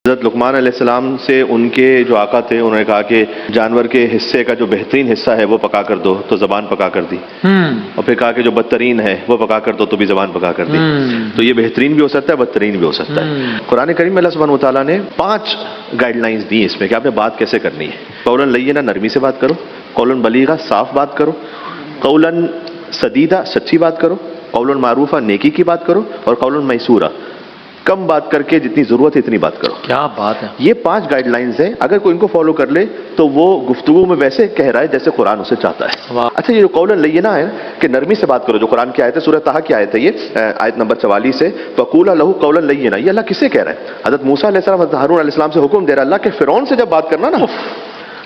حضرت لقمان علیہ السلام سے ان کے جو آقا تھے انہوں نے کہا کہ جانور کے حصے کا جو بہترین حصہ ہے وہ پکا کر دو، تو زبان پکا کر دی، اور پھر کہا کہ جو بدترین ہے وہ پکا کر دو، تو بھی زبان پکا کر دی۔ تو یہ بہترین بھی ہو سکتا ہے، بدترین بھی ہو سکتا ہے۔ قرآن کریم میں اللہ سبحانہ وتعالیٰ نے 5 گائیڈ لائنز دی اس میں کہ آپ نے بات کیسے کرنی ہے۔ قولاً لینا، نرمی سے بات کرو، قولاً بلیغا، صاف بات کرو، قولاً سدیدہ، سچی بات کرو، قولاً معروفہ، نیکی کی بات کرو، اور قولاً میسورہ، کم بات کر کے جتنی ضرورت ہے اتنی بات کرو۔ کیا بات ہے! یہ 5 گائیڈ لائنز ہیں، اگر کوئی ان کو فالو کر لے تو وہ گفتگو میں ویسے کہہ رہا ہے جیسے قرآن اسے چاہتا ہے۔ واہ۔ اچھا، یہ جو قولاً لینا ہے کہ نرمی سے بات کرو، جو قرآن کی آیت ہے، سورہ طٰہٰ کی آیت ہے، یہ آیت نمبر 44 ہے، فَقُولَا لَهُ قَوْلًا لَيِّنًا، یہ اللہ کس سے کہہ رہا ہے؟ حضرت موسیٰ علیہ السلام، حضرت ہارون علیہ السلام سے حکم دے رہا ہے اللہ کہ فرعون سے جب بات کرنا نا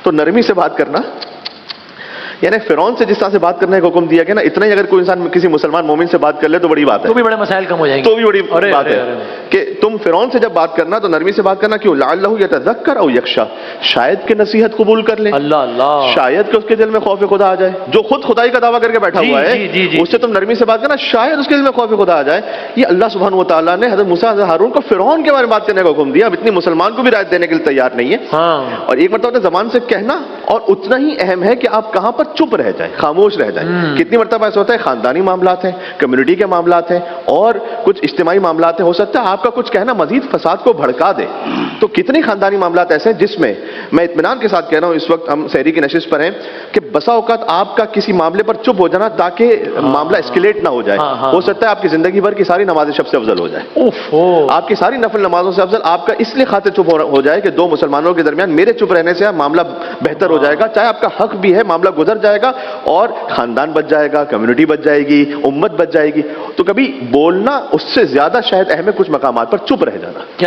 تو نرمی سے بات کرنا، یعنی فرعون سے جس طرح سے بات کرنے کا حکم دیا کہ نا، اتنا ہی اگر کوئی انسان کسی مسلمان مومن سے بات کر لے تو بڑی بات ہے، تو بھی بڑے مسائل کم ہو جائیں گے، تو بھی بڑی بات ہے کہ تم فرعون سے جب بات کرنا تو نرمی سے بات کرنا۔ کیوں؟ لعلہ یتذکر او یخشی، شاید کہ نصیحت قبول کر لے، اللہ اللہ، شاید کہ اس کے دل میں خوف خدا آ جائے، جو خود خدائی کا دعویٰ کر کے بیٹھا ہوا ہے اس سے تم نرمی سے بات کرنا، شاید اس کے دل میں خوف خدا آ جائے۔ یہ اللہ سبحانہ و تعالیٰ نے حضرت موسیٰ حضرت ہارون کو فرعون کے بارے میں بات کرنے کا حکم دیا، اب اتنی مسلمان کو بھی رعایت دینے کے لیے تیار نہیں ہے۔ اور ایک مرتبہ اپنے زبان سے کہنا، اور اتنا ہی اہم ہے کہ آپ کہاں پر چپ رہ جائیں، خاموش رہ جائیں۔ کتنی مرتبہ ایسا ہوتا ہے خاندانی معاملات ہیں، کمیونٹی کے معاملات ہیں، اور کچھ اجتماعی معاملات ہیں، ہو سکتا ہے آپ کا کچھ کہنا مزید فساد کو بھڑکا دے۔ تو کتنی خاندانی معاملات ایسے ہیں جس میں میں اطمینان کے ساتھ کہہ رہا ہوں، اس وقت ہم سحری کی نشست پر ہیں، کہ بسا اوقات آپ کا کسی معاملے پر چپ ہو جانا تاکہ معاملہ اسکیلیٹ نہ ہو جائے، ہو سکتا ہے آپ کی زندگی بھر کی ساری نمازیں شب سے افضل ہو جائے، آپ کی ساری نفل نمازوں سے افضل آپ کا اس لیے خاطر چپ ہو جائے کہ 2 مسلمانوں کے درمیان میرے چپ رہنے سے معاملہ بہتر ہو جائے گا، چاہے آپ کا حق بھی ہے، معاملہ گزر جائے گا اور خاندان بچ جائے گا، کمیونٹی بچ جائے گی، امت بچ جائے گی۔ تو کبھی بولنا اس سے زیادہ شاید اہم ہے کچھ مقامات پر چپ رہ جانا۔